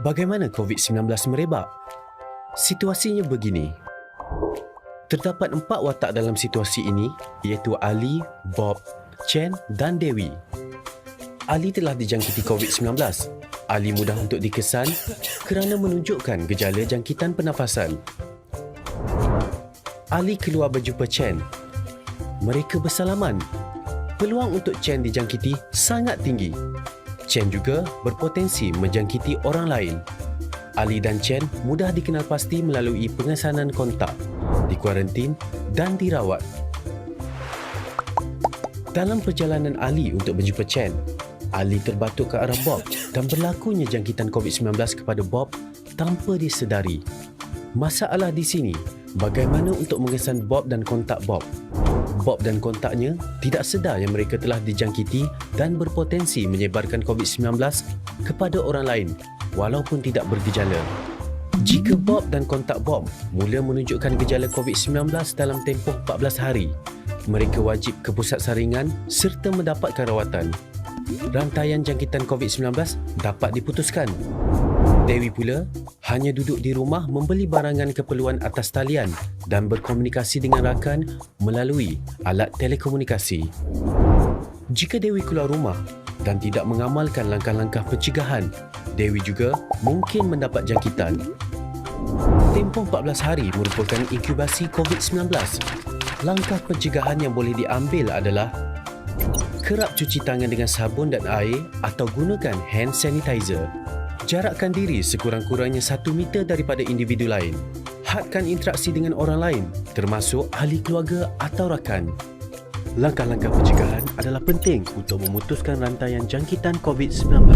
Bagaimana COVID-19 merebak? Situasinya begini. Terdapat 4 watak dalam situasi ini, iaitu Ali, Bob, Chen dan Dewi. Ali telah dijangkiti COVID-19. Ali mudah untuk dikesan kerana menunjukkan gejala jangkitan pernafasan. Ali keluar berjumpa Chen. Mereka bersalaman. Peluang untuk Chen dijangkiti sangat tinggi. Chen juga berpotensi menjangkiti orang lain. Ali dan Chen mudah dikenal pasti melalui pengesanan kontak, dikuarantin dan dirawat. Dalam perjalanan Ali untuk berjumpa Chen, Ali terbatuk ke arah Bob dan berlakunya jangkitan COVID-19 kepada Bob tanpa disedari. Masalah di sini, bagaimana untuk mengesan Bob dan kontak Bob? Bob dan kontaknya tidak sedar yang mereka telah dijangkiti dan berpotensi menyebarkan COVID-19 kepada orang lain walaupun tidak bergejala. Jika Bob dan kontak Bob mula menunjukkan gejala COVID-19 dalam tempoh 14 hari, mereka wajib ke pusat saringan serta mendapatkan rawatan. Rantaian jangkitan COVID-19 dapat diputuskan. Dewi pula hanya duduk di rumah membeli barangan keperluan atas talian dan berkomunikasi dengan rakan melalui alat telekomunikasi. Jika Dewi keluar rumah dan tidak mengamalkan langkah-langkah pencegahan, Dewi juga mungkin mendapat jangkitan. Tempoh 14 hari merupakan inkubasi COVID-19. Langkah pencegahan yang boleh diambil adalah kerap cuci tangan dengan sabun dan air atau gunakan hand sanitizer. Jarakkan diri sekurang-kurangnya 1 meter daripada individu lain. Hadkan interaksi dengan orang lain, termasuk ahli keluarga atau rakan. Langkah-langkah pencegahan adalah penting untuk memutuskan rantaian jangkitan COVID-19.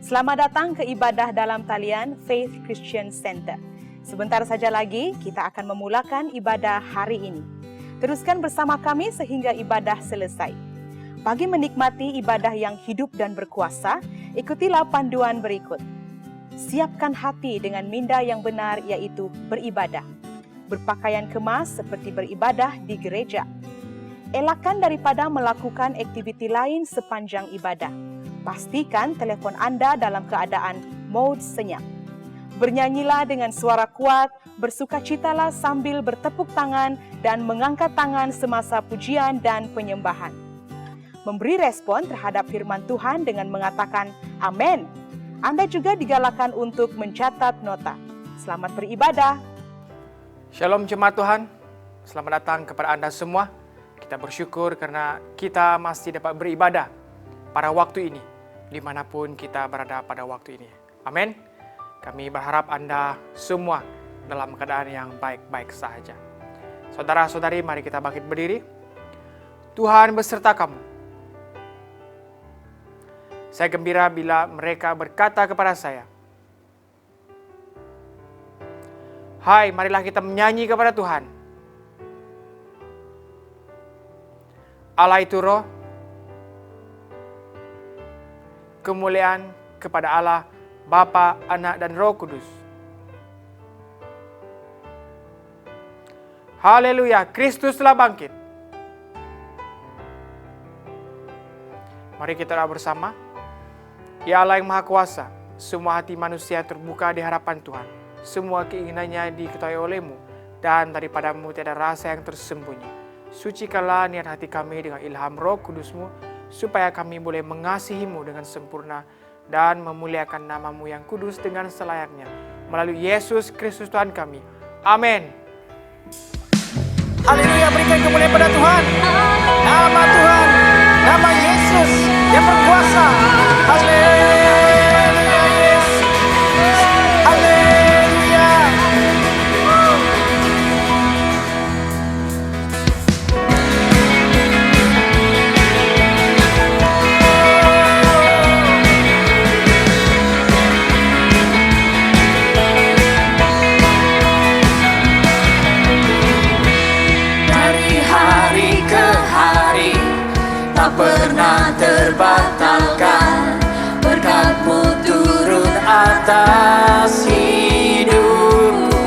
Selamat datang ke ibadah dalam talian Faith Christian Center. Sebentar saja lagi kita akan memulakan ibadah hari ini. Teruskan bersama kami sehingga ibadah selesai. Bagi menikmati ibadah yang hidup dan berkuasa, ikutilah panduan berikut. Siapkan hati dengan minda yang benar, yaitu beribadah. Berpakaian kemas seperti beribadah di gereja. Elakkan daripada melakukan aktiviti lain sepanjang ibadah. Pastikan telefon Anda dalam keadaan mode senyap. Bernyanyilah dengan suara kuat, bersukacitalah sambil bertepuk tangan dan mengangkat tangan semasa pujian dan penyembahan. Memberi respon terhadap firman Tuhan dengan mengatakan amin. Anda juga digalakkan untuk mencatat nota. Selamat beribadah. Shalom jemaat Tuhan, selamat datang kepada Anda semua. Kita bersyukur karena kita masih dapat beribadah pada waktu ini, dimanapun kita berada pada waktu ini. Amin. Kami berharap Anda semua dalam keadaan yang baik-baik saja. Saudara-saudari, mari kita bangkit berdiri. Tuhan beserta kamu. Saya gembira bila mereka berkata kepada saya, hai, marilah kita menyanyi kepada Tuhan. Allah itu roh, kemuliaan kepada Allah, Bapa, Anak, dan Roh Kudus. Haleluya, Kristus telah bangkit. Mari kita doa bersama. Ya Allah yang Maha Kuasa, semua hati manusia terbuka di hadapan Tuhan. Semua keinginannya diketahui oleh-Mu, dan daripadamu tiada rasa yang tersembunyi. Sucikanlah niat hati kami dengan ilham Roh Kudus-Mu, supaya kami boleh mengasihi-Mu dengan sempurna dan memuliakan nama-Mu yang kudus dengan selayaknya. Melalui Yesus Kristus Tuhan kami. Amin. Haleluya, berikan kemuliaan pada Tuhan. Nama Tuhan, nama Yesus yang berkuasa. Haleluya, Yesus. Haleluya. Pernah terbatalkan, berkat-Mu turun atas hidupku.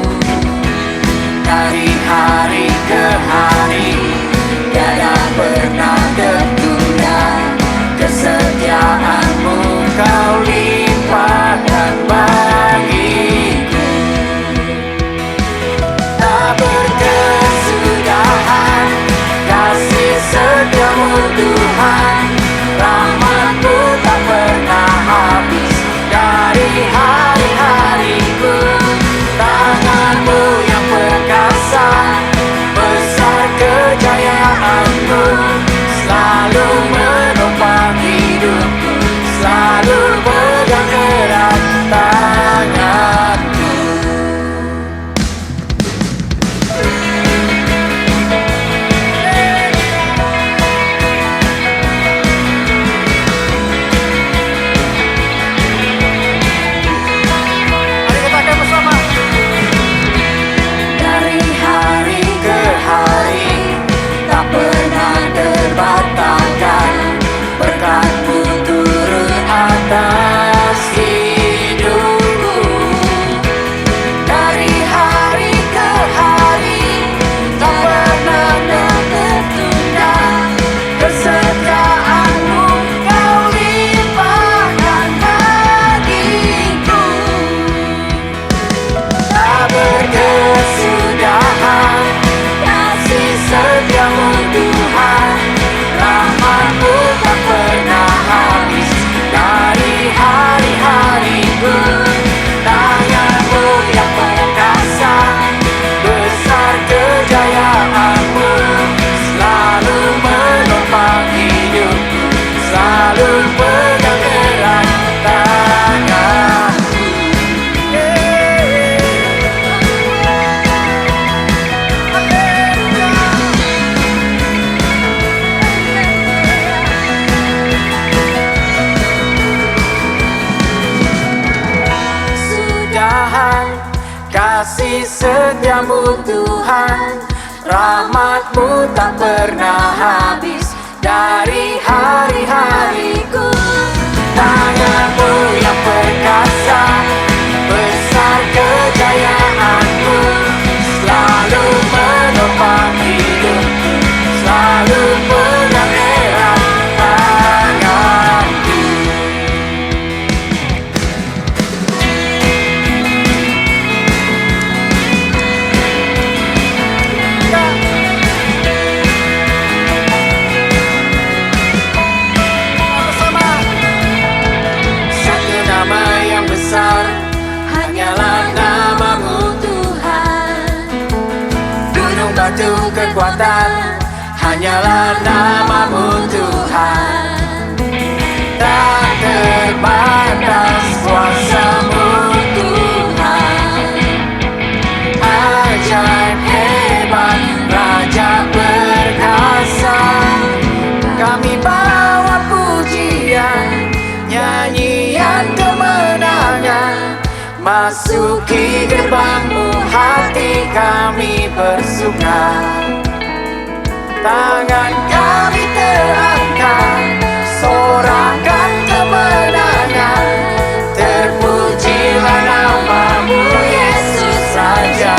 Dari hari ke hari, tiada pernah tertunda. Kesetiaan-Mu Kau limpahkan bagiku. Tak berkesudahan kasih setia-Mu Tuhan, rahmat-Mu tak pernah habis dari hari-hariku. Tangan-Mu yang perkasa, besar kejayaan-Mu, selalu menopang hidupku, selalu pegang erat tangan-Mu. setiamu Tuhan, rahmat-Mu tak pernah habis dari hari-hariku. Tangan-Mu yang perkasa, besar kejayaan-Mu, selalu menopang hidupku, selalu pegang erat tanganku. Satu nama yang besar, hanyalah nama-Mu Tuhan. Gunung batu kekuatan, hanyalah nama-Mu Tuhan. Tak terbatas kuasa-Mu Tuhan. Ajaib hebat, Raja perkasa. Kami bawa pujian, nyanyian kemenangan, masuki gerbang-Mu, hati kami bersuka. Tangan kami terangkat, sorakan kemenangan, terpujilah nama-Mu Yesus Raja,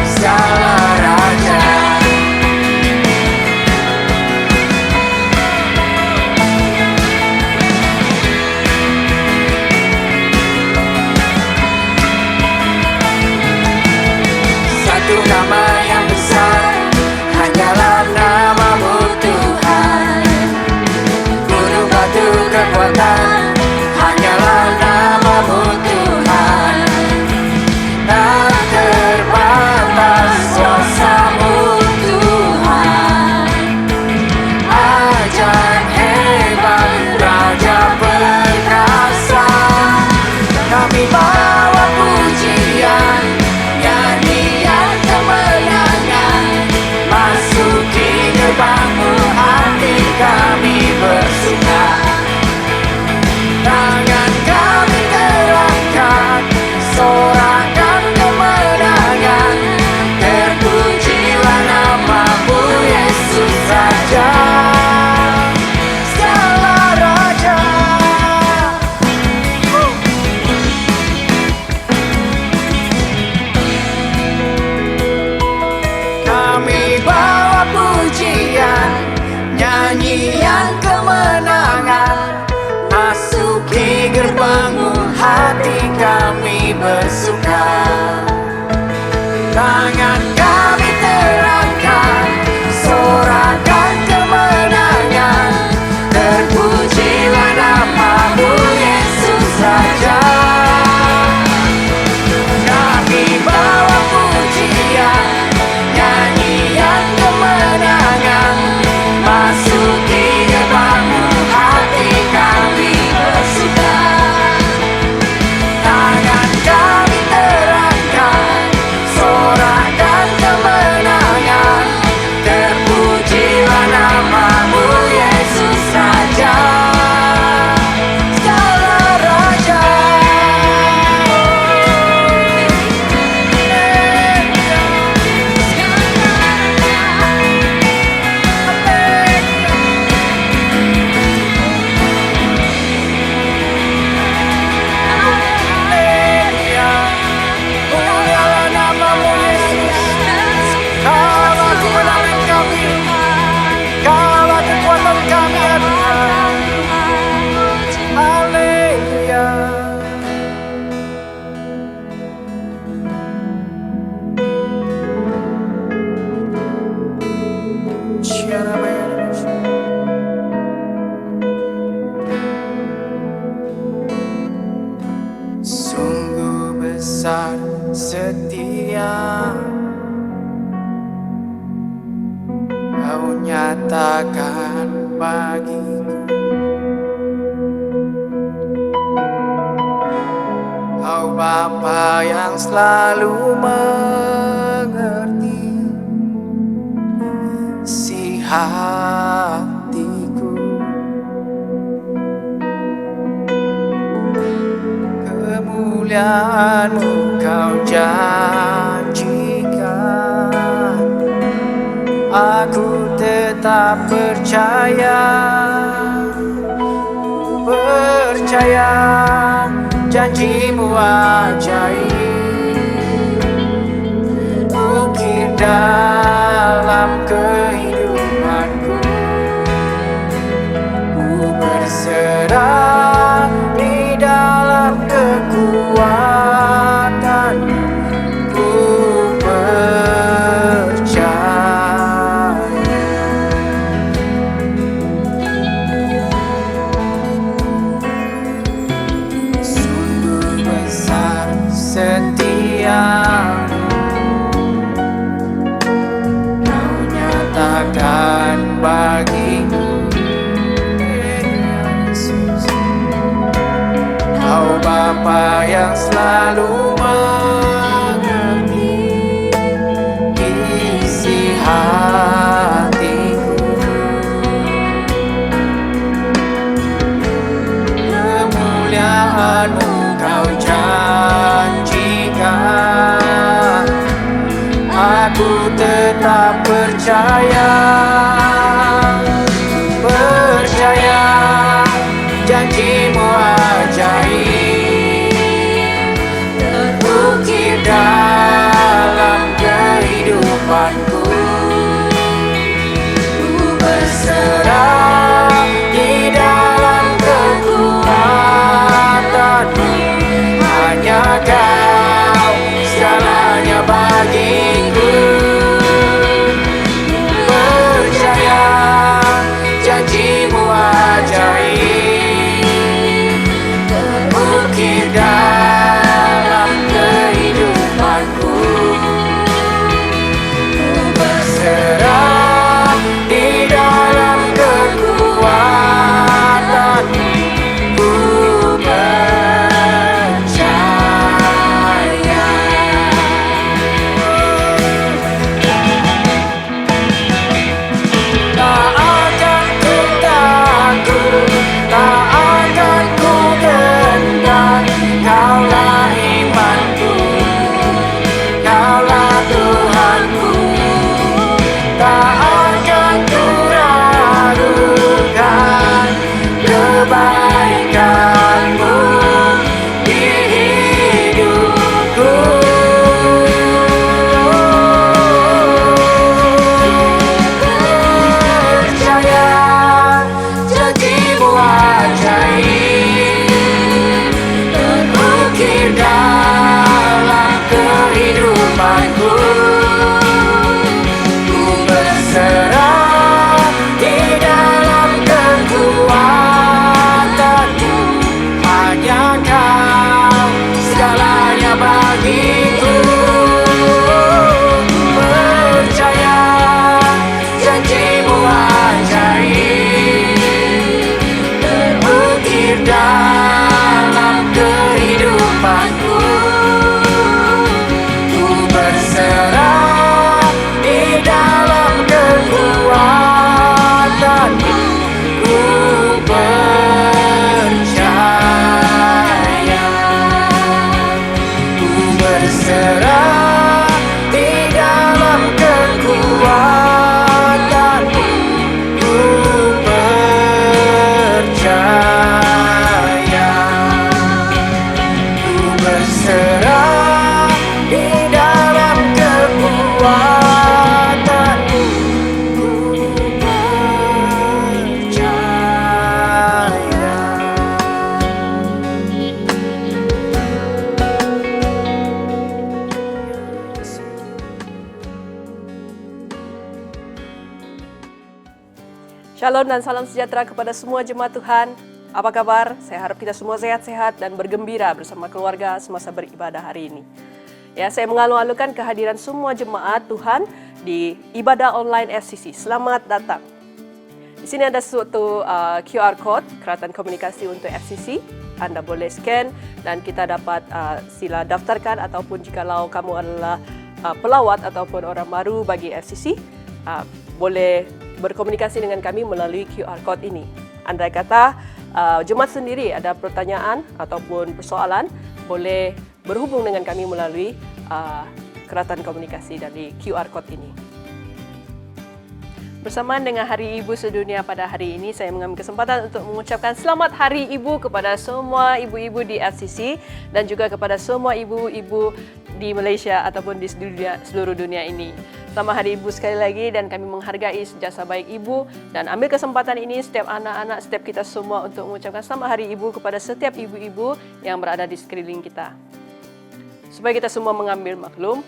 segala Raja. Satu nama yang besar, hanyalah nama-Mu Tuhan. Gunung batu kekuatan, hanyalah nama-Mu Tuhan. Tak terbatas kuasa-Mu Tuhan. Ajaib hebat, Raja perkasa. Kami bawa pujian, nyanyian kemenangan, masuki gerbang-Mu, hati kami bersuka. Tangan kami terangkat, sorakan kemenangan, terpujilah nama-Mu Yesus Raja, segala Raja. Kami bawa pujian, nyanyian kemenangan, masuki gerbang-Mu, hati kami bersuka. Tangan kami terangkat, sorakan kemenangan, terpujilah nama-Mu Yesus Raja. Kami bawa pujian, nyanyian kemenangan, masuki gerbang-Mu, hati kami bersuka. Tangan kami terangkat, sorakan kemenangan, terpujilah nama-Mu Yesus Raja, segala Raja. Mulialah nama-Mu Yesus, Kaulah kemenangan kami, Kaulah kekuatan kami ya Tuhan. Haleluya. Sungguh besar setia Kau nyatakan bagiku. Kau Bapa yang selalu mengerti isi hatiku. Kemuliaan-Mu Kau jaga aku tetap percaya, percaya janjimu ajaib, ukir dalam kehidupanku. Ku berserah di dalam kekuatan, ku percaya. Sungguh besar setiamu, Kau nyatakan bagiku, Yesus. Kau Bapa yang selalu mengerti isi hatiku. Kemuliaan-Mu Kau janjikan, aku tetap percaya, percaya janjimu ajaib, terukir dalam kehidupanku. Ku berserah di dalam kekuatanmu, hanya Kau segalanya bagiku. Percaya janjimu ajaib, terukir dalam kehidupanku. Ku berserah di dalam kekuatanmu, ku percaya. Tak akan ku takut, tak akan ku gentar, Kaulah imanku, Kaulah Tuhanku. Tak akan ku ragukan kebaikan-Mu di hidupku. Percaya janjimu ajaib, terukir dalam kehidupanku. Ku berserah di dalam kekuatanmu, hanya Kau segalanya bagiku. Percaya janjimu ajaib, terukir dalam kehidupanku. Ku berserah di dalam kekuatanmu, ku percaya. Ku berserah di dalam kekuatanmu, ku percaya. Ku berserah di dalam kekuatanmu, ku percaya. Shalom dan salam sejahtera kepada semua jemaat Tuhan. Apa kabar? Saya harap kita semua sehat-sehat dan bergembira bersama keluarga semasa beribadah hari ini. Ya, saya mengalu-alukan kehadiran semua jemaat Tuhan di ibadah online FCC. Selamat datang. Di sini ada suatu QR code Kerajaan Komunikasi untuk FCC. Anda boleh scan dan kita dapat sila daftarkan, ataupun jikalau kamu adalah pelawat ataupun orang baru bagi FCC, boleh berkomunikasi dengan kami melalui QR code ini. Andai kata jemaat sendiri ada pertanyaan ataupun persoalan, boleh berhubung dengan kami melalui Kerajaan Komunikasi dari QR code ini. Bersamaan dengan Hari Ibu Sedunia pada hari ini, saya mengambil kesempatan untuk mengucapkan Selamat Hari Ibu kepada semua ibu-ibu di FCC dan juga kepada semua ibu-ibu di Malaysia ataupun di seluruh dunia ini. Selamat Hari Ibu sekali lagi, dan kami menghargai jasa baik ibu dan ambil kesempatan ini setiap anak-anak, setiap kita semua untuk mengucapkan Selamat Hari Ibu kepada setiap ibu-ibu yang berada di sekeliling kita. Supaya kita semua mengambil maklum,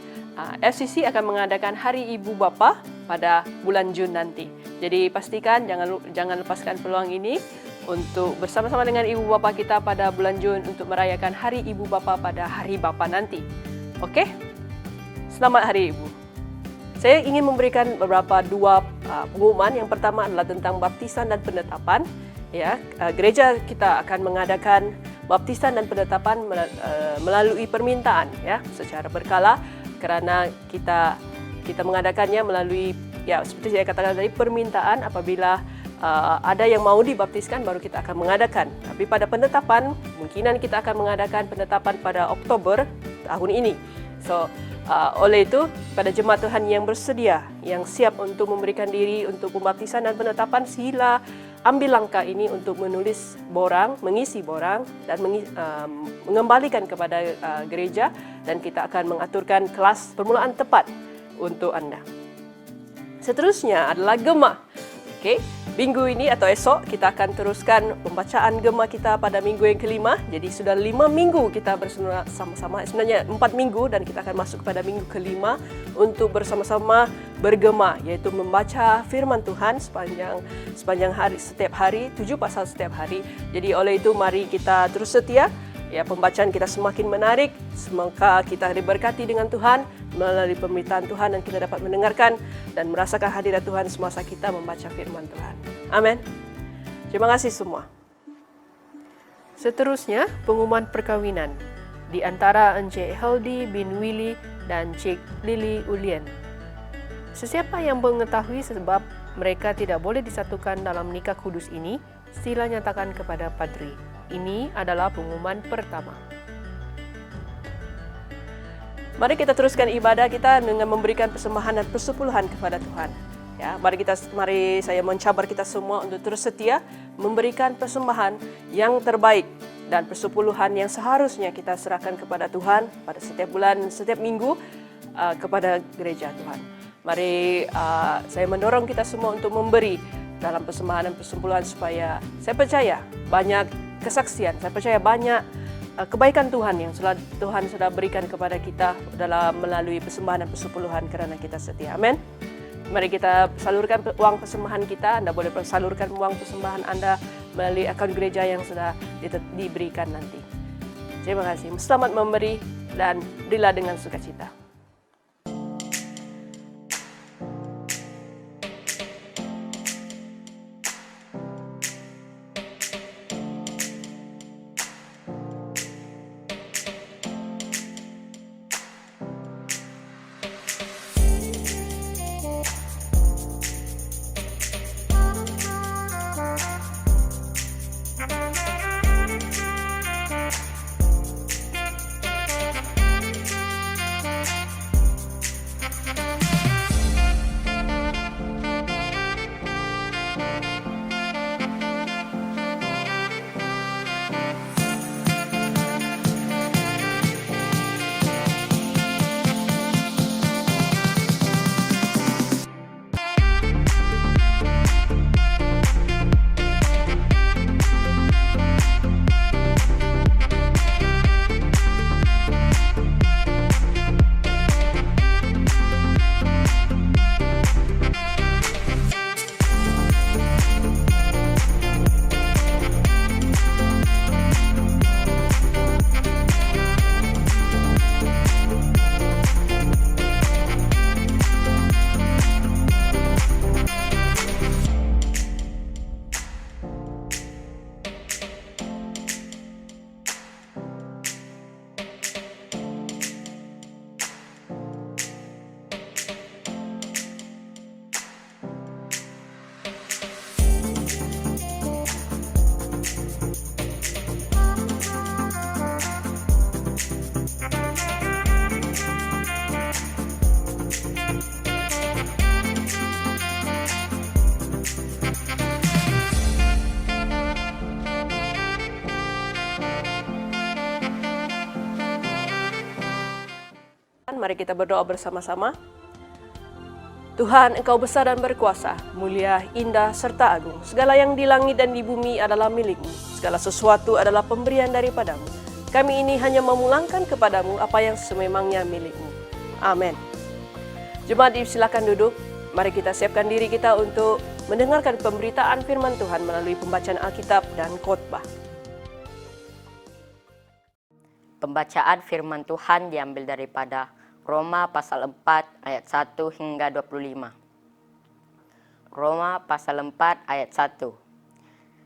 FCC akan mengadakan Hari Ibu Bapa pada bulan Jun nanti. Jadi pastikan jangan lepaskan peluang ini untuk bersama-sama dengan ibu bapa kita pada bulan Jun untuk merayakan Hari Ibu Bapa pada Hari Bapa nanti. Okey? Selamat Hari Ibu. Saya ingin memberikan dua pengumuman. Yang pertama adalah tentang baptisan dan penetapan. Ya, gereja kita akan mengadakan baptisan dan penetapan melalui permintaan, ya, secara berkala. Kerana kita mengadakannya melalui, ya, seperti saya katakan tadi, permintaan. Apabila ada yang mau dibaptiskan, baru kita akan mengadakan. Tapi pada penetapan, kemungkinan kita akan mengadakan penetapan pada Oktober tahun ini. So, oleh itu, pada jemaat Tuhan yang bersedia, yang siap untuk memberikan diri untuk pembaptisan dan penetapan, sila ambil langkah ini untuk menulis borang, mengisi borang dan mengembalikan kepada gereja, dan kita akan mengaturkan kelas permulaan tepat untuk anda. Seterusnya adalah Gema. Okey, minggu ini atau esok kita akan teruskan pembacaan Gema kita pada minggu yang kelima. Jadi sudah 5 minggu kita bersama-sama, sebenarnya 4 minggu, dan kita akan masuk pada minggu kelima untuk bersama-sama bergema, iaitu membaca firman Tuhan sepanjang hari, setiap hari, 7 pasal setiap hari. Jadi oleh itu mari kita terus setia. Ya, pembacaan kita semakin menarik, semoga kita diberkati dengan Tuhan melalui pemberitaan Tuhan, dan kita dapat mendengarkan dan merasakan hadirat Tuhan semasa kita membaca firman Tuhan. Amin. Terima kasih semua. Seterusnya, pengumuman perkahwinan di antara Encik Heldi bin Willy dan Cik Lily Ulien. Sesiapa yang mengetahui sebab mereka tidak boleh disatukan dalam nikah kudus ini, sila nyatakan kepada padri. Ini adalah pengumuman pertama. Mari kita teruskan ibadah kita dengan memberikan persembahan dan persepuluhan kepada Tuhan. Ya, mari saya mencabar kita semua untuk terus setia memberikan persembahan yang terbaik dan persepuluhan yang seharusnya kita serahkan kepada Tuhan pada setiap bulan, setiap minggu kepada gereja Tuhan. Mari saya mendorong kita semua untuk memberi dalam persembahan dan persepuluhan, supaya saya percaya banyak kesaksian, saya percaya banyak kebaikan Tuhan yang Tuhan sudah berikan kepada kita dalam melalui persembahan dan persepuluhan kerana kita setia. Amin. Mari kita salurkan uang persembahan kita. Anda boleh salurkan uang persembahan Anda melalui akaun gereja yang sudah diberikan nanti. Terima kasih. Selamat memberi dan berilah dengan sukacita. mari kita berdoa bersama-sama. Tuhan, Engkau besar dan berkuasa, mulia, indah, serta agung. Segala yang di langit dan di bumi adalah milik-Mu. Segala sesuatu adalah pemberian daripada-Mu. Kami ini hanya memulangkan kepada-Mu apa yang sememangnya milik-Mu. Amin. Jemaat silakan duduk. Mari kita siapkan diri kita untuk mendengarkan pemberitaan firman Tuhan melalui pembacaan Alkitab dan khotbah. Pembacaan firman Tuhan diambil daripada Roma pasal 4 ayat 1 hingga 25. Roma pasal 4 ayat 1.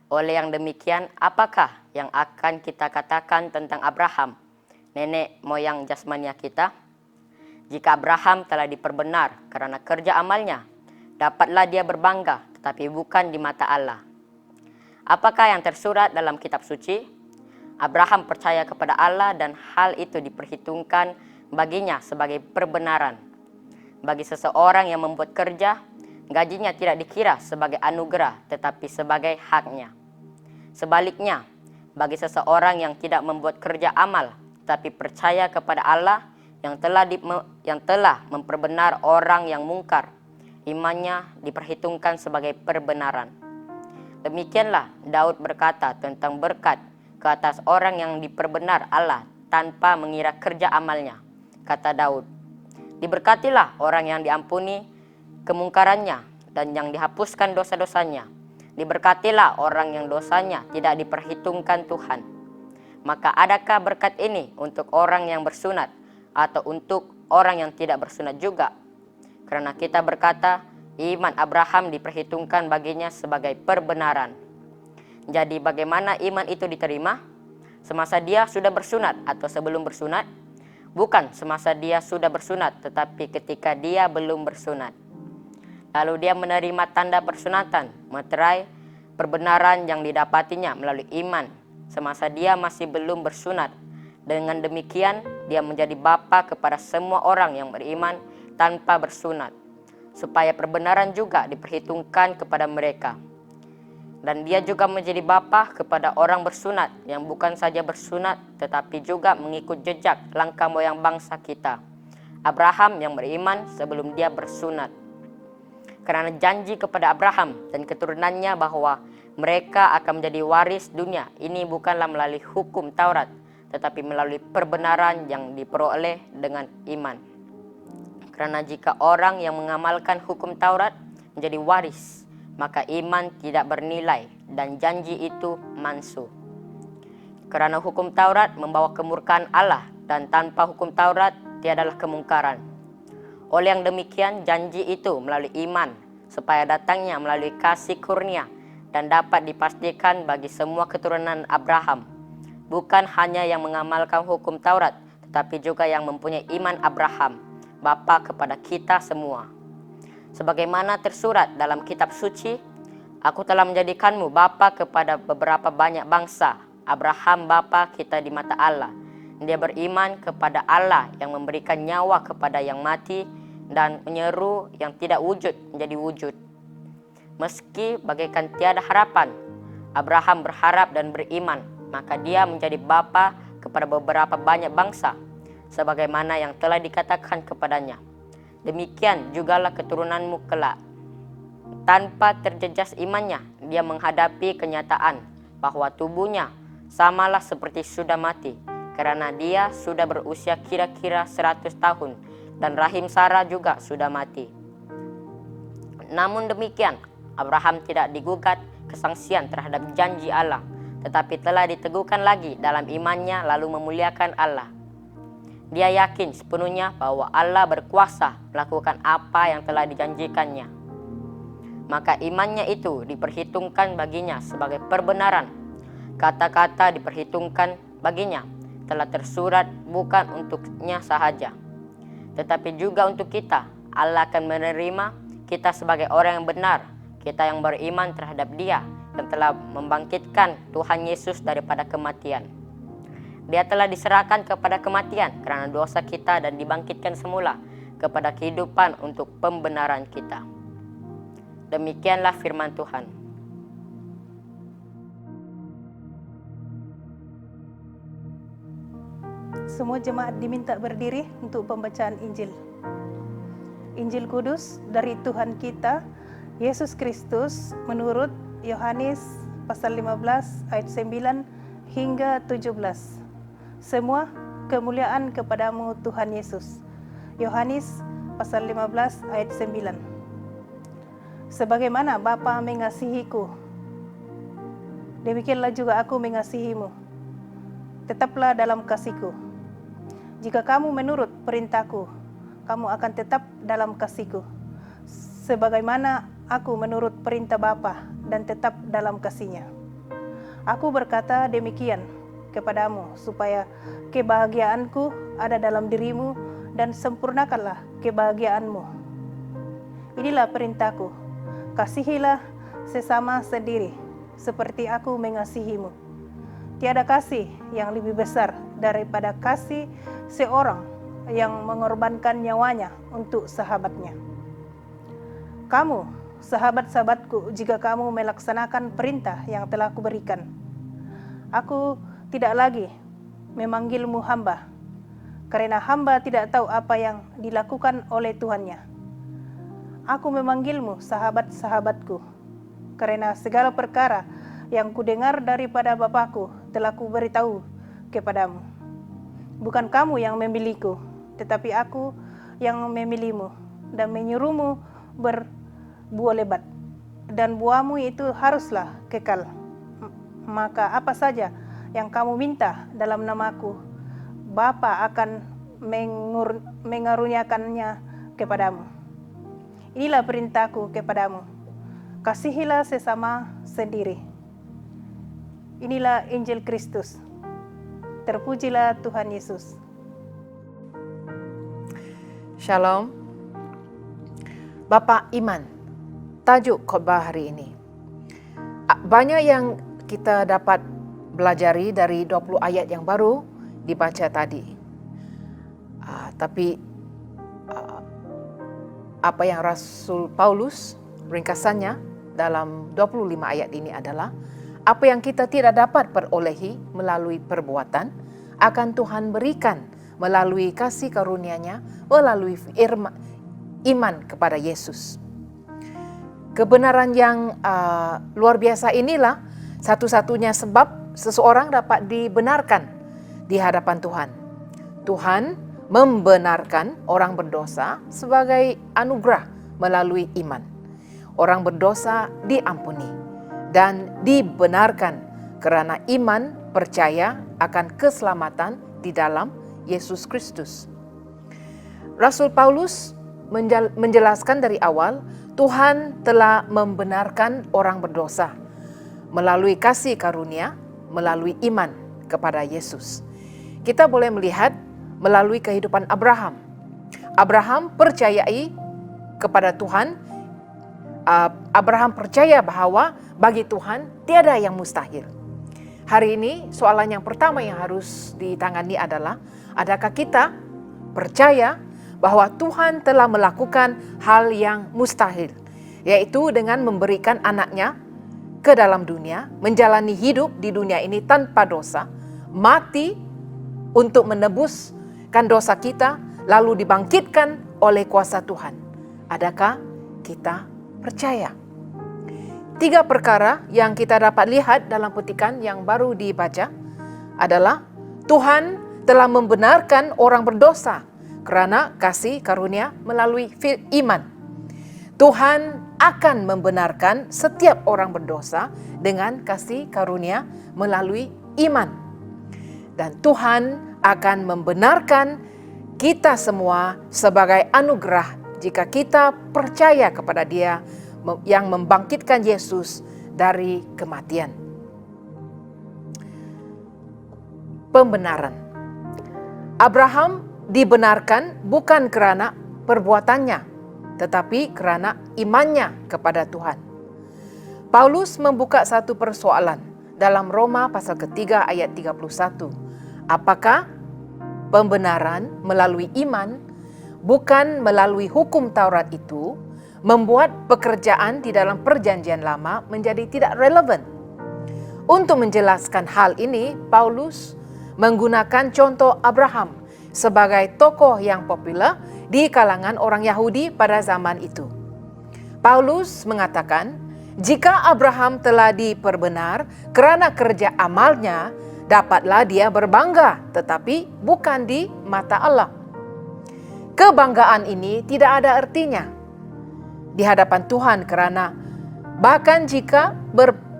Oleh yang demikian, apakah yang akan kita katakan tentang Abraham, nenek moyang jasmania kita? Jika Abraham telah diperbenar karena kerja amalnya, dapatlah dia berbangga, tetapi bukan di mata Allah. Apakah yang tersurat dalam kitab suci? Abraham percaya kepada Allah dan hal itu diperhitungkan baginya sebagai perbenaran. Bagi seseorang yang membuat kerja, gajinya tidak dikira sebagai anugerah tetapi sebagai haknya. Sebaliknya, bagi seseorang yang tidak membuat kerja amal tetapi percaya kepada Allah yang telah memperbenar orang yang mungkar, imannya diperhitungkan sebagai perbenaran. Demikianlah Daud berkata tentang berkat ke atas orang yang diperbenar Allah tanpa mengira kerja amalnya. Kata Daud, diberkatilah orang yang diampuni kemungkarannya dan yang dihapuskan dosa-dosanya. Diberkatilah orang yang dosanya tidak diperhitungkan Tuhan. Maka adakah berkat ini untuk orang yang bersunat atau untuk orang yang tidak bersunat juga? Karena kita berkata, iman Abraham diperhitungkan baginya sebagai perbenaran. Jadi bagaimana iman itu diterima? Semasa dia sudah bersunat atau sebelum bersunat? Bukan semasa dia sudah bersunat, tetapi ketika dia belum bersunat. Lalu dia menerima tanda persunatan, meterai perbenaran yang didapatinya melalui iman, semasa dia masih belum bersunat. Dengan demikian, dia menjadi bapa kepada semua orang yang beriman tanpa bersunat, supaya perbenaran juga diperhitungkan kepada mereka. Dan dia juga menjadi bapa kepada orang bersunat yang bukan saja bersunat tetapi juga mengikut jejak langkah moyang bangsa kita, Abraham yang beriman sebelum dia bersunat. Karena janji kepada Abraham dan keturunannya bahwa mereka akan menjadi waris dunia ini bukanlah melalui hukum Taurat tetapi melalui perbenaran yang diperoleh dengan iman. Karena jika orang yang mengamalkan hukum Taurat menjadi waris, maka iman tidak bernilai dan janji itu mansuh. Karena hukum Taurat membawa kemurkaan Allah dan tanpa hukum Taurat tiadalah kemungkaran. Oleh yang demikian janji itu melalui iman supaya datangnya melalui kasih kurnia dan dapat dipastikan bagi semua keturunan Abraham. Bukan hanya yang mengamalkan hukum Taurat tetapi juga yang mempunyai iman Abraham, bapa kepada kita semua. Sebagaimana tersurat dalam kitab suci, aku telah menjadikanmu bapa kepada beberapa banyak bangsa. Abraham bapa kita di mata Allah. Dia beriman kepada Allah yang memberikan nyawa kepada yang mati dan menyeru yang tidak wujud menjadi wujud. Meski bagaikan tiada harapan, Abraham berharap dan beriman, maka dia menjadi bapa kepada beberapa banyak bangsa, sebagaimana yang telah dikatakan kepadanya. Demikian jugalah keturunanmu kelak. Tanpa terjejas imannya, dia menghadapi kenyataan bahwa tubuhnya samalah seperti sudah mati, karena dia sudah berusia kira-kira 100 tahun dan rahim Sarah juga sudah mati. Namun demikian, Abraham tidak digugat kesangsian terhadap janji Allah, tetapi telah diteguhkan lagi dalam imannya lalu memuliakan Allah. Dia yakin sepenuhnya bahwa Allah berkuasa melakukan apa yang telah dijanjikannya. Maka imannya itu diperhitungkan baginya sebagai perbenaran. Kata-kata diperhitungkan baginya telah tersurat bukan untuknya sahaja, tetapi juga untuk kita. Allah akan menerima kita sebagai orang yang benar, kita yang beriman terhadap Dia yang telah membangkitkan Tuhan Yesus daripada kematian. Dia telah diserahkan kepada kematian karena dosa kita dan dibangkitkan semula kepada kehidupan untuk pembenaran kita. Demikianlah firman Tuhan. Semua jemaat diminta berdiri untuk pembacaan Injil. Injil Kudus dari Tuhan kita, Yesus Kristus menurut Yohanes pasal 15 ayat 9 hingga 17. Semua kemuliaan kepadamu Tuhan Yesus. Yohanes pasal 15 ayat 9. Sebagaimana Bapa mengasihiku, demikianlah juga aku mengasihimu. Tetaplah dalam kasihku. Jika kamu menurut perintahku, kamu akan tetap dalam kasihku. Sebagaimana aku menurut perintah Bapa dan tetap dalam kasihnya. Aku berkata demikian kepadamu, supaya kebahagiaanku ada dalam dirimu dan sempurnakanlah kebahagiaanmu. Inilah perintahku, kasihilah sesama sendiri, seperti aku mengasihimu. Tiada kasih yang lebih besar daripada kasih seorang yang mengorbankan nyawanya untuk sahabatnya. Kamu, sahabat-sahabatku, jika kamu melaksanakan perintah yang telah kuberikan. Aku tidak lagi memanggilmu hamba, karena hamba tidak tahu apa yang dilakukan oleh Tuhannya. Aku memanggilmu sahabat-sahabatku, karena segala perkara yang kudengar daripada Bapakku telah kuberitahu kepadamu. Bukan kamu yang memilihku, tetapi aku yang memilihmu dan menyuruhmu berbuah lebat, dan buahmu itu haruslah kekal. Maka apa saja yang kamu minta dalam namaku, Bapa akan mengaruniakannya kepadamu. Inilah perintahku kepadamu, kasihilah sesama sendiri. Inilah Injil Kristus. Terpujilah Tuhan Yesus. Shalom. Bapak Iman, tajuk khotbah hari ini. Banyak yang kita dapat belajari dari 20 ayat yang baru dibaca tadi. Tapi apa yang Rasul Paulus ringkasannya dalam 25 ayat ini adalah apa yang kita tidak dapat perolehi melalui perbuatan akan Tuhan berikan melalui kasih karunia-Nya, melalui iman kepada Yesus. Kebenaran yang luar biasa inilah satu-satunya sebab seseorang dapat dibenarkan di hadapan Tuhan. Tuhan membenarkan orang berdosa sebagai anugerah melalui iman. Orang berdosa diampuni dan dibenarkan karena iman percaya akan keselamatan di dalam Yesus Kristus. Rasul Paulus menjelaskan dari awal, Tuhan telah membenarkan orang berdosa melalui kasih karunia, melalui iman kepada Yesus. Kita boleh melihat melalui kehidupan Abraham. Abraham percayai kepada Tuhan. Abraham percaya bahwa bagi Tuhan tiada yang mustahil. Hari ini soalan yang pertama yang harus ditangani adalah, adakah kita percaya bahwa Tuhan telah melakukan hal yang mustahil, yaitu dengan memberikan anaknya ke dalam dunia, menjalani hidup di dunia ini tanpa dosa, mati untuk menebuskan dosa kita, lalu dibangkitkan oleh kuasa Tuhan. Adakah kita percaya? 3 perkara yang kita dapat lihat dalam petikan yang baru dibaca adalah Tuhan telah membenarkan orang berdosa kerana kasih karunia melalui iman. Tuhan akan membenarkan setiap orang berdosa dengan kasih karunia melalui iman. Dan Tuhan akan membenarkan kita semua sebagai anugerah jika kita percaya kepada Dia yang membangkitkan Yesus dari kematian. Pembenaran. Abraham dibenarkan bukan kerana perbuatannya, tetapi kerana imannya kepada Tuhan. Paulus membuka satu persoalan dalam Roma pasal ketiga ayat 31. Apakah pembenaran melalui iman, bukan melalui hukum Taurat itu, membuat pekerjaan di dalam perjanjian lama menjadi tidak relevan? Untuk menjelaskan hal ini, Paulus menggunakan contoh Abraham sebagai tokoh yang populer di kalangan orang Yahudi pada zaman itu. Paulus mengatakan, jika Abraham telah diperbenar karena kerja amalnya, dapatlah dia berbangga, tetapi bukan di mata Allah. Kebanggaan ini tidak ada artinya di hadapan Tuhan, karena bahkan jika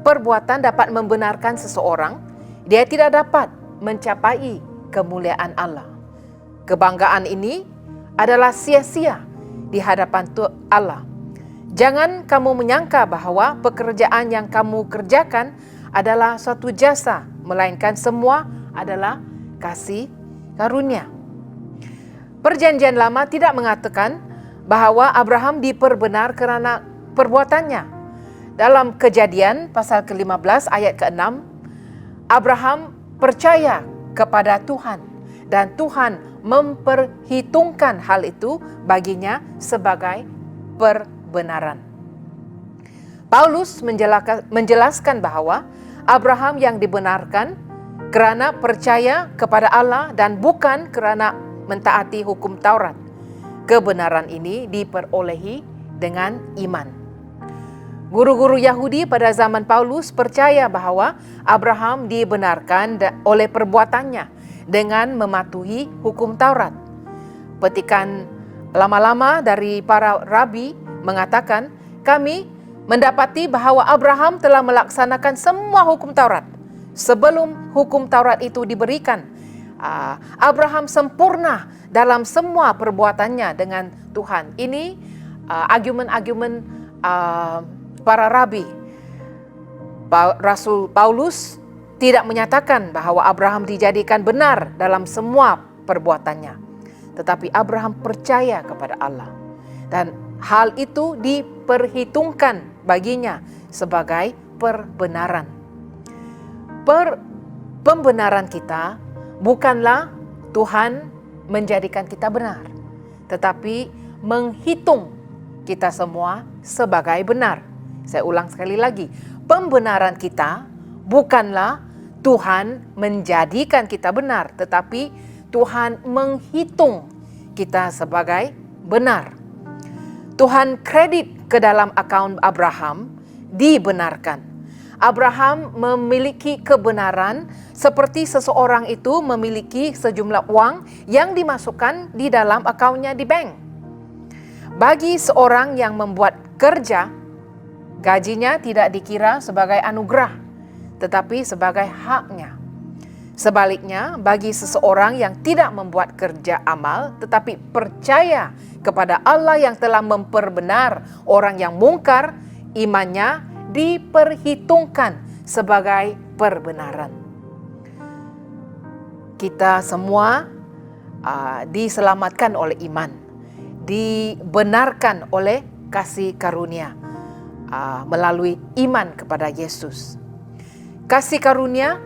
perbuatan dapat membenarkan seseorang, dia tidak dapat mencapai kemuliaan Allah. Kebanggaan ini adalah sia-sia di hadapan Allah. Jangan kamu menyangka bahwa pekerjaan yang kamu kerjakan adalah suatu jasa, melainkan semua adalah kasih karunia. Perjanjian Lama tidak mengatakan bahwa Abraham diperbenar karena perbuatannya. Dalam Kejadian pasal ke-15 ayat ke-6, Abraham percaya kepada Tuhan dan Tuhan memperhitungkan hal itu baginya sebagai perbenaran. Paulus menjelaskan bahwa Abraham yang dibenarkan karena percaya kepada Allah dan bukan karena mentaati hukum Taurat. Kebenaran ini diperolehi dengan iman. Guru-guru Yahudi pada zaman Paulus percaya bahwa Abraham dibenarkan oleh perbuatannya dengan mematuhi hukum Taurat. Petikan lama-lama dari para rabi mengatakan, kami mendapati bahwa Abraham telah melaksanakan semua hukum Taurat. Sebelum hukum Taurat itu diberikan, Abraham sempurna dalam semua perbuatannya dengan Tuhan. Ini argumen-argumen para rabi. Rasul Paulus tidak menyatakan bahwa Abraham dijadikan benar dalam semua perbuatannya, tetapi Abraham percaya kepada Allah dan hal itu diperhitungkan baginya sebagai perbenaran. Pembenaran kita bukanlah Tuhan menjadikan kita benar, tetapi menghitung kita semua sebagai benar. Saya ulang sekali lagi, pembenaran kita bukanlah Tuhan menjadikan kita benar, tetapi Tuhan menghitung kita sebagai benar. Tuhan kredit ke dalam akaun Abraham dibenarkan. Abraham memiliki kebenaran seperti seseorang itu memiliki sejumlah uang yang dimasukkan di dalam akaunnya di bank. Bagi seorang yang membuat kerja, gajinya tidak dikira sebagai anugerah, tetapi sebagai haknya. Sebaliknya, bagi seseorang yang tidak membuat kerja amal, tetapi percaya kepada Allah yang telah memperbenar orang yang mungkar, imannya diperhitungkan sebagai perbenaran. Kita semua diselamatkan oleh iman, dibenarkan oleh kasih karunia melalui iman kepada Yesus. Kasih karunia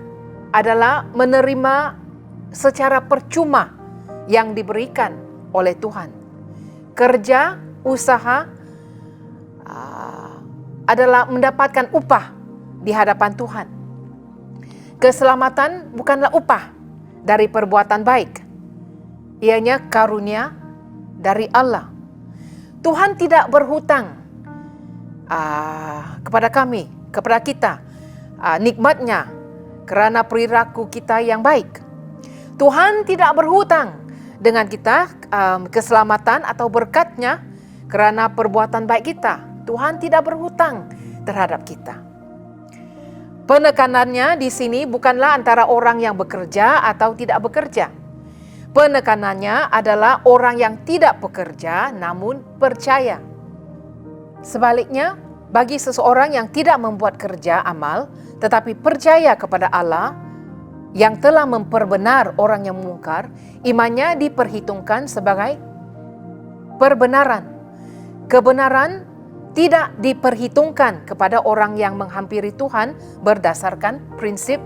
adalah menerima secara percuma yang diberikan oleh Tuhan. Kerja, usaha adalah mendapatkan upah di hadapan Tuhan. Keselamatan bukanlah upah dari perbuatan baik. Ianya karunia dari Allah. Tuhan tidak berhutang kepada kami, kepada kita, nikmatnya karena perilaku kita yang baik. Tuhan tidak berhutang dengan kita keselamatan atau berkatnya karena perbuatan baik kita. Tuhan tidak berhutang terhadap kita. Penekanannya di sini bukanlah antara orang yang bekerja atau tidak bekerja. Penekanannya adalah orang yang tidak bekerja namun percaya. Sebaliknya, bagi seseorang yang tidak membuat kerja amal tetapi percaya kepada Allah yang telah memperbenar orang yang mungkar, imannya diperhitungkan sebagai perbenaran. Kebenaran tidak diperhitungkan kepada orang yang menghampiri Tuhan berdasarkan prinsip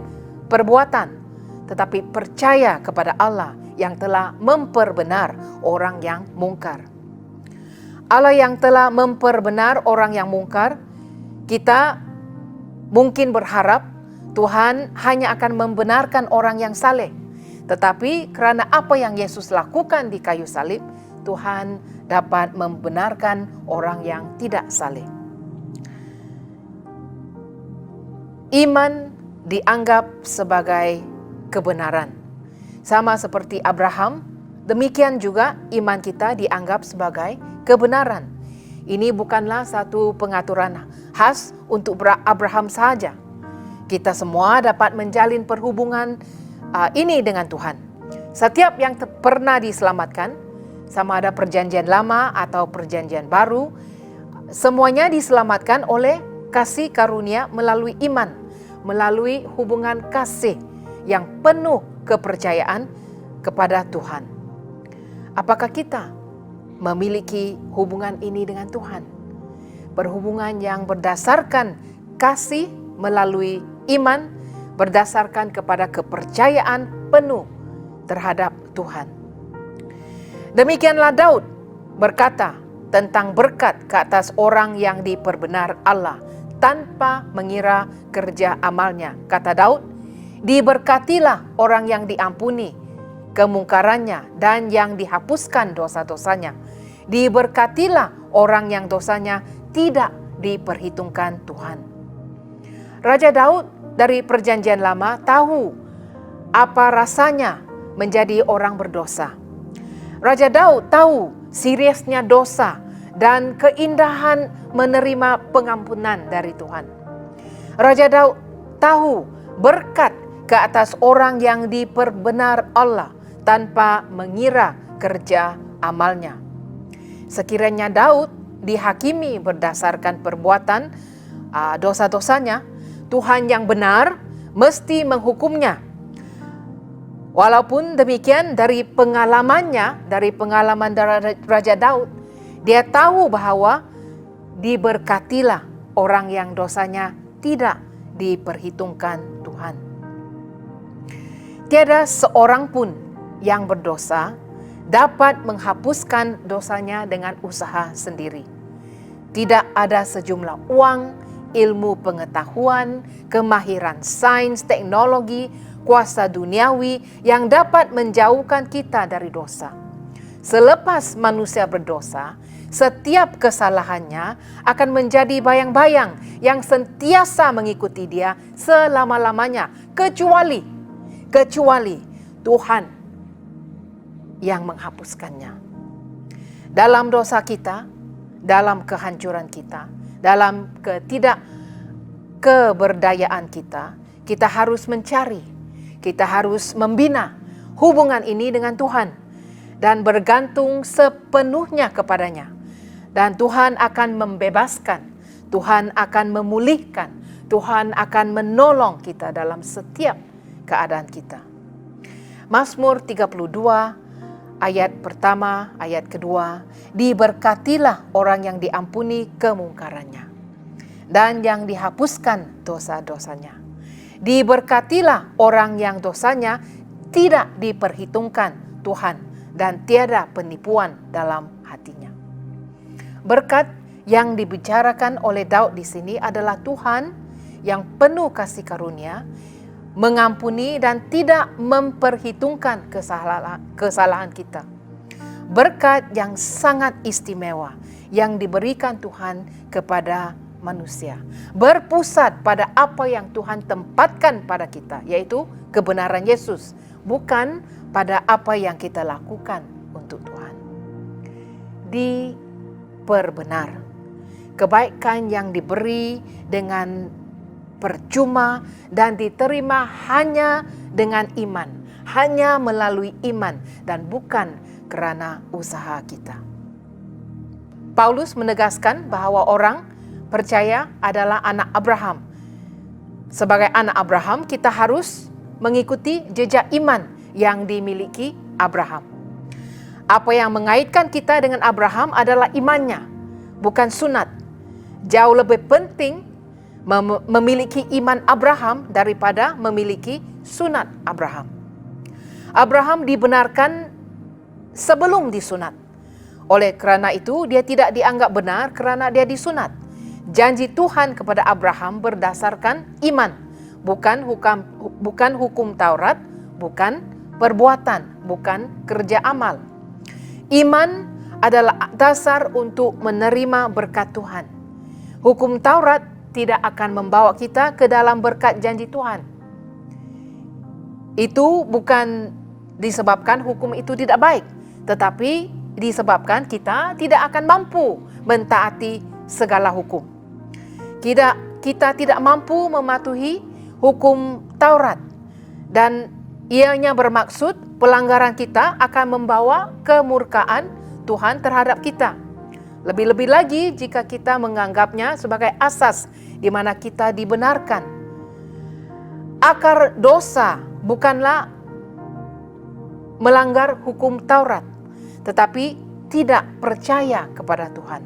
perbuatan, tetapi percaya kepada Allah yang telah memperbenar orang yang mungkar. Allah yang telah memperbenar orang yang mungkar, kita mungkin berharap Tuhan hanya akan membenarkan orang yang saleh, Tetapi karena apa yang Yesus lakukan di kayu salib, Tuhan dapat membenarkan orang yang tidak saleh. Iman dianggap sebagai kebenaran. Sama seperti Abraham, demikian juga iman kita dianggap sebagai kebenaran. Ini bukanlah satu pengaturan khas untuk Abraham sahaja. Kita semua dapat menjalin perhubungan ini dengan Tuhan. Setiap yang pernah diselamatkan, sama ada perjanjian lama atau perjanjian baru, semuanya diselamatkan oleh kasih karunia melalui iman, melalui hubungan kasih yang penuh kepercayaan kepada Tuhan. Apakah kita memiliki hubungan ini dengan Tuhan? Perhubungan yang berdasarkan kasih melalui iman, berdasarkan kepada kepercayaan penuh terhadap Tuhan. Demikianlah Daud berkata tentang berkat ke atas orang yang diperbenar Allah tanpa mengira kerja amalnya. Kata Daud, diberkatilah orang yang diampuni kemungkarannya dan yang dihapuskan dosa-dosanya. Diberkatilah orang yang dosanya tidak diperhitungkan Tuhan. Raja Daud dari perjanjian lama tahu apa rasanya menjadi orang berdosa. Raja Daud tahu seriusnya dosa dan keindahan menerima pengampunan dari Tuhan. Raja Daud tahu berkat ke atas orang yang diperbenar Allah tanpa mengira kerja amalnya. Sekiranya Daud dihakimi berdasarkan perbuatan dosa-dosanya, Tuhan yang benar mesti menghukumnya. Walaupun demikian, dari pengalaman Raja Daud, dia tahu bahwa diberkatilah orang yang dosanya tidak diperhitungkan Tuhan. Tiada seorang pun yang berdosa dapat menghapuskan dosanya dengan usaha sendiri. Tidak ada sejumlah uang, ilmu pengetahuan, kemahiran sains, teknologi, kuasa duniawi yang dapat menjauhkan kita dari dosa. Selepas manusia berdosa, setiap kesalahannya akan menjadi bayang-bayang yang sentiasa mengikuti dia selama-lamanya, kecuali Tuhan yang menghapuskannya. Dalam dosa kita, dalam kehancuran kita, dalam ketidakberdayaan kita, kita harus mencari, kita harus membina hubungan ini dengan Tuhan dan bergantung sepenuhnya kepadanya. Dan Tuhan akan membebaskan, Tuhan akan memulihkan, Tuhan akan menolong kita dalam setiap keadaan kita. Mazmur 32 ayat pertama, ayat kedua, diberkatilah orang yang diampuni kemungkarannya dan yang dihapuskan dosa-dosanya. Diberkatilah orang yang dosanya tidak diperhitungkan Tuhan dan tiada penipuan dalam hatinya. Berkat yang dibicarakan oleh Daud di sini adalah Tuhan yang penuh kasih karunia, mengampuni dan tidak memperhitungkan kesalahan kita. Berkat yang sangat istimewa yang diberikan Tuhan kepada manusia, berpusat pada apa yang Tuhan tempatkan pada kita, yaitu kebenaran Yesus, bukan pada apa yang kita lakukan untuk Tuhan. Diperbenar, kebaikan yang diberi dengan percuma dan diterima hanya dengan iman, hanya melalui iman dan bukan kerana usaha kita. Paulus menegaskan bahwa orang percaya adalah anak Abraham. Sebagai anak Abraham, kita harus mengikuti jejak iman yang dimiliki Abraham. Apa yang mengaitkan kita dengan Abraham adalah imannya, bukan sunat. Jauh lebih penting memiliki iman Abraham daripada memiliki sunat Abraham. Abraham dibenarkan sebelum disunat. Oleh kerana itu, dia tidak dianggap benar kerana dia disunat. Janji Tuhan kepada Abraham berdasarkan iman, bukan hukum Taurat, bukan perbuatan, bukan kerja amal. Iman adalah dasar untuk menerima berkat Tuhan. Hukum Taurat tidak akan membawa kita ke dalam berkat janji Tuhan. Itu bukan disebabkan hukum itu tidak baik, tetapi disebabkan kita tidak akan mampu mentaati segala hukum. Kita tidak mampu mematuhi hukum Taurat, dan ianya bermaksud pelanggaran kita akan membawa kemurkaan Tuhan terhadap kita. Lebih-lebih lagi jika kita menganggapnya sebagai asas di mana kita dibenarkan. Akar dosa bukanlah melanggar hukum Taurat, tetapi tidak percaya kepada Tuhan,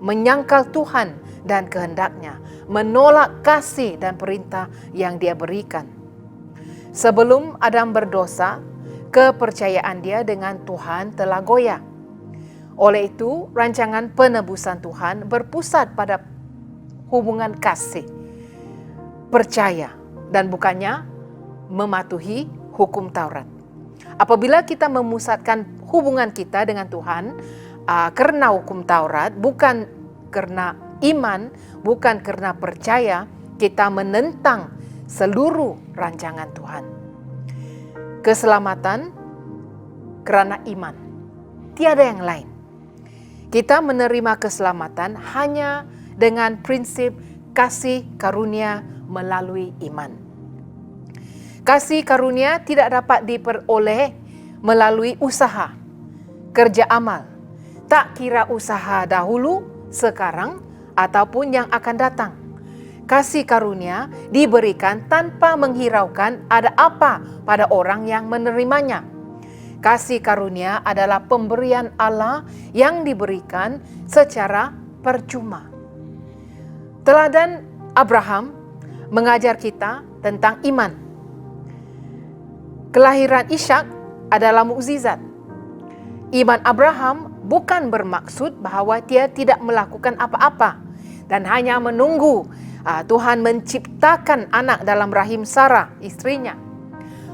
menyangkal Tuhan dan kehendaknya, menolak kasih dan perintah yang Dia berikan. Sebelum Adam berdosa, kepercayaan dia dengan Tuhan telah goyah. Oleh itu, rancangan penebusan Tuhan berpusat pada hubungan kasih, percaya, dan bukannya mematuhi hukum Taurat. Apabila kita memusatkan hubungan kita dengan Tuhan karena hukum Taurat, bukan karena iman, bukan karena percaya, kita menentang seluruh rancangan Tuhan. Keselamatan karena iman, tiada yang lain. Kita menerima keselamatan hanya dengan prinsip kasih karunia melalui iman. Kasih karunia tidak dapat diperoleh melalui usaha, kerja amal, tak kira usaha dahulu, sekarang, ataupun yang akan datang. Kasih karunia diberikan tanpa menghiraukan ada apa pada orang yang menerimanya. Kasih karunia adalah pemberian Allah yang diberikan secara percuma. Teladan Abraham mengajar kita tentang iman. Kelahiran Ishak adalah mukjizat. Iman Abraham bukan bermaksud bahwa dia tidak melakukan apa-apa dan hanya menunggu Tuhan menciptakan anak dalam rahim Sarah, istrinya.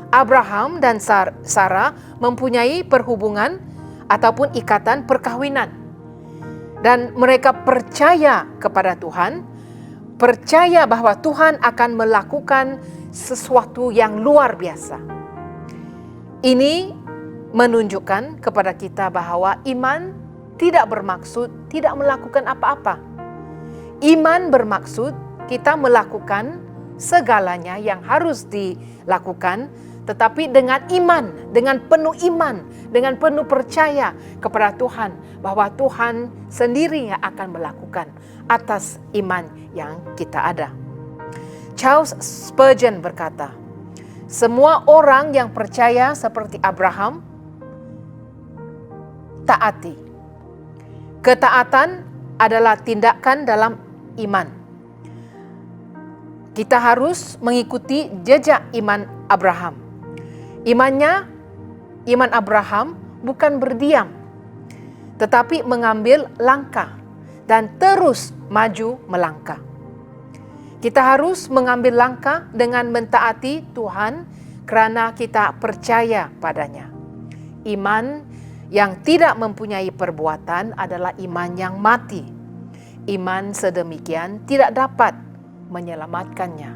Abraham dan Sarah mempunyai perhubungan ataupun ikatan perkahwinan. Dan mereka percaya kepada Tuhan, percaya bahwa Tuhan akan melakukan sesuatu yang luar biasa. Ini menunjukkan kepada kita bahwa iman tidak bermaksud tidak melakukan apa-apa. Iman bermaksud kita melakukan segalanya yang harus dilakukan, tetapi dengan iman, dengan penuh iman, dengan penuh percaya kepada Tuhan, bahwa Tuhan sendiri yang akan melakukan atas iman yang kita ada. Charles Spurgeon berkata, semua orang yang percaya seperti Abraham, taati. Ketaatan adalah tindakan dalam iman. Kita harus mengikuti jejak iman Abraham. Iman Abraham bukan berdiam, tetapi mengambil langkah dan terus maju melangkah. Kita harus mengambil langkah dengan mentaati Tuhan kerana kita percaya padanya. Iman yang tidak mempunyai perbuatan adalah iman yang mati. Iman sedemikian tidak dapat menyelamatkannya.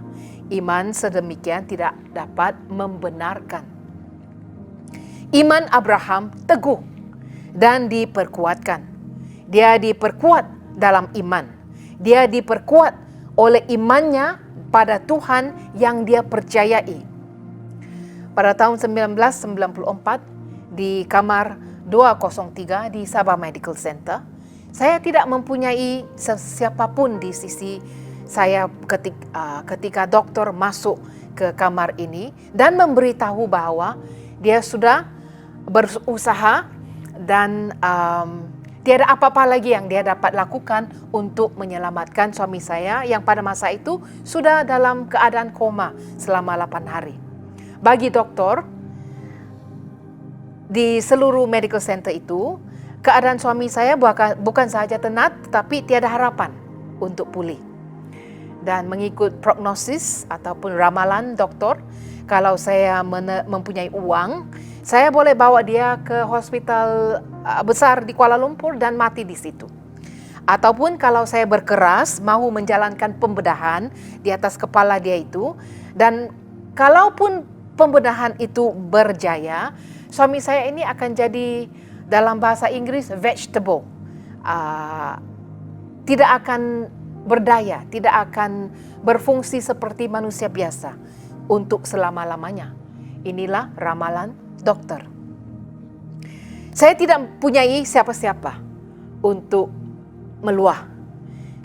Iman sedemikian tidak dapat membenarkan. Iman Abraham teguh dan diperkuatkan. Dia diperkuat dalam iman. Dia diperkuat oleh imannya pada Tuhan yang dia percayai. Pada tahun 1994 di kamar 203 di Sabah Medical Center, saya tidak mempunyai siapapun di sisi saya ketika dokter masuk ke kamar ini dan memberitahu bahwa dia sudah berusaha dan tiada apa-apa lagi yang dia dapat lakukan untuk menyelamatkan suami saya yang pada masa itu sudah dalam keadaan koma selama 8 hari. Bagi dokter di seluruh medical center itu, keadaan suami saya bukan sahaja tenat tetapi tiada harapan untuk pulih. dan mengikut prognosis ataupun ramalan doktor, kalau saya mempunyai uang, saya boleh bawa dia ke hospital besar di Kuala Lumpur dan mati di situ. Ataupun kalau saya berkeras mahu menjalankan pembedahan di atas kepala dia itu, dan kalaupun pembedahan itu berjaya, suami saya ini akan jadi, dalam bahasa Inggris, vegetable. Tidak akan berdaya, tidak akan berfungsi seperti manusia biasa untuk selama-lamanya. Inilah ramalan dokter. Saya tidak mempunyai siapa-siapa untuk meluah.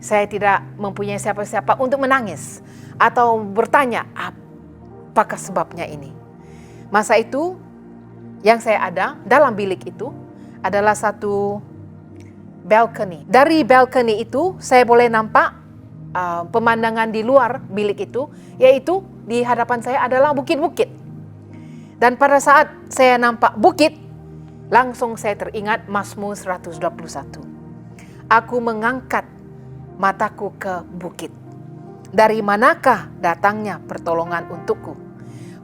Saya tidak mempunyai siapa-siapa untuk menangis atau bertanya apakah sebabnya ini. Masa itu yang saya ada dalam bilik itu adalah satu balcony. Dari balcony itu saya boleh nampak pemandangan di luar bilik itu, yaitu di hadapan saya adalah bukit-bukit. Dan pada saat saya nampak bukit, langsung saya teringat Mazmur 121. Aku mengangkat mataku ke bukit. Dari manakah datangnya pertolongan untukku?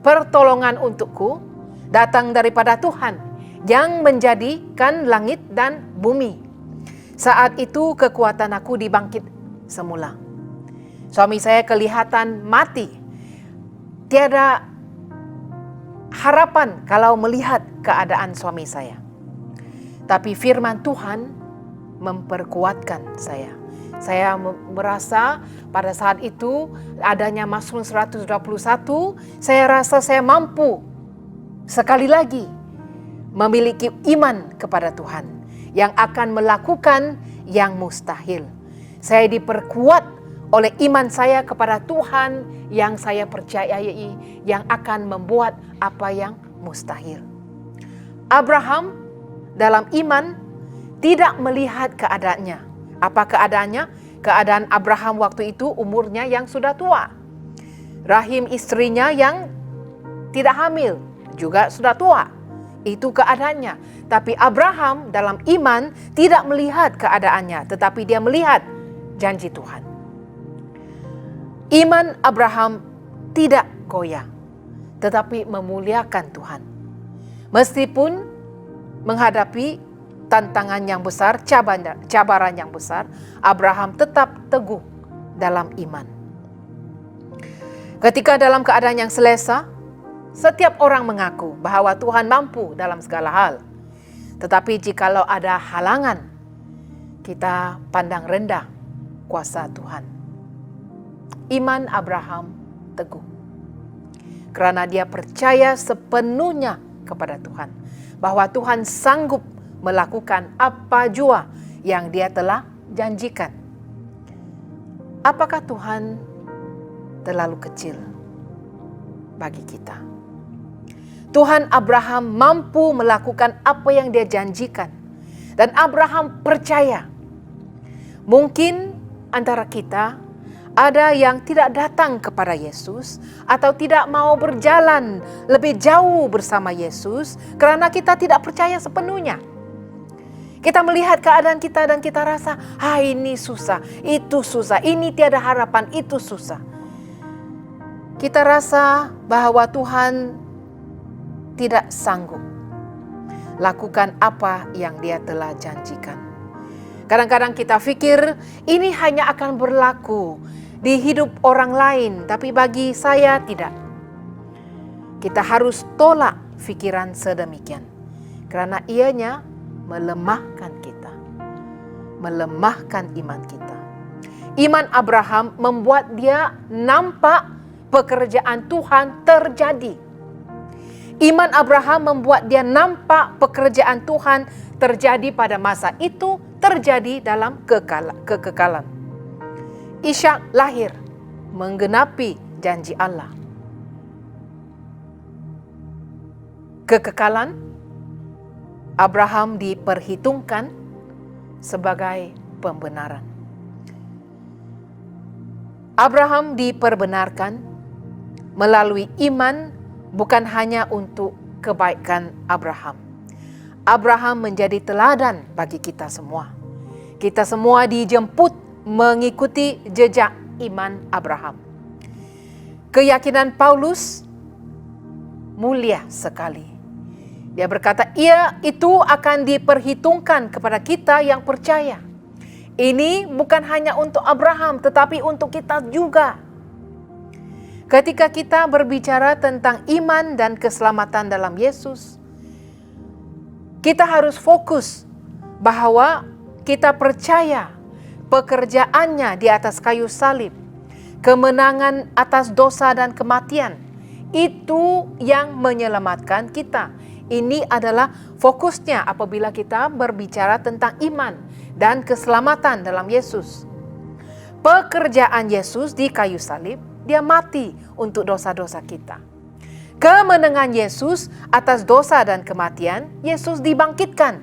Pertolongan untukku datang daripada Tuhan yang menjadikan langit dan bumi. Saat itu kekuatan aku dibangkit semula. Suami saya kelihatan mati. Tiada harapan kalau melihat keadaan suami saya. Tapi firman Tuhan memperkuatkan saya. Saya merasa pada saat itu adanya Mazmur 121, saya rasa saya mampu sekali lagi memiliki iman kepada Tuhan yang akan melakukan yang mustahil. Saya diperkuat oleh iman saya kepada Tuhan yang saya percayai, yang akan membuat apa yang mustahil. Abraham dalam iman tidak melihat keadaannya. Apa keadaannya? Keadaan Abraham waktu itu umurnya yang sudah tua. Rahim istrinya yang tidak hamil juga sudah tua. Itu keadaannya. Tapi Abraham dalam iman tidak melihat keadaannya, tetapi dia melihat janji Tuhan. Iman Abraham tidak goyah, tetapi memuliakan Tuhan. Meskipun menghadapi tantangan yang besar, cabaran yang besar, Abraham tetap teguh dalam iman. Ketika dalam keadaan yang selesa, setiap orang mengaku bahwa Tuhan mampu dalam segala hal. Tetapi jikalau ada halangan, kita pandang rendah kuasa Tuhan. Iman Abraham teguh. Karena dia percaya sepenuhnya kepada Tuhan. Bahwa Tuhan sanggup melakukan apa jua yang dia telah janjikan. Apakah Tuhan terlalu kecil bagi kita? Tuhan Abraham mampu melakukan apa yang dia janjikan. Dan Abraham percaya. Mungkin antara kita ada yang tidak datang kepada Yesus atau tidak mau berjalan lebih jauh bersama Yesus karena kita tidak percaya sepenuhnya. Kita melihat keadaan kita dan kita rasa, ini susah, itu susah, ini tiada harapan, itu susah. Kita rasa bahwa Tuhan tidak sanggup lakukan apa yang dia telah janjikan. Kadang-kadang kita pikir ini hanya akan berlaku di hidup orang lain, tapi bagi saya tidak. Kita harus tolak pikiran sedemikian, karena ianya melemahkan kita, melemahkan iman kita. Iman Abraham membuat dia nampak pekerjaan Tuhan terjadi. Iman Abraham membuat dia nampak pekerjaan Tuhan terjadi pada masa itu, terjadi dalam kekekalan. Ishak lahir menggenapi janji Allah. Kekekalan Abraham diperhitungkan sebagai pembenaran. Abraham diperbenarkan melalui iman, bukan hanya untuk kebaikan Abraham. Abraham menjadi teladan bagi kita semua. Kita semua dijemput mengikuti jejak iman Abraham. Keyakinan Paulus mulia sekali. Dia berkata, itu akan diperhitungkan kepada kita yang percaya. Ini bukan hanya untuk Abraham, tetapi untuk kita juga. Ketika kita berbicara tentang iman dan keselamatan dalam Yesus, kita harus fokus bahwa kita percaya pekerjaannya di atas kayu salib, kemenangan atas dosa dan kematian, itu yang menyelamatkan kita. Ini adalah fokusnya apabila kita berbicara tentang iman dan keselamatan dalam Yesus. Pekerjaan Yesus di kayu salib, dia mati untuk dosa-dosa kita. Kemenangan Yesus atas dosa dan kematian, Yesus dibangkitkan.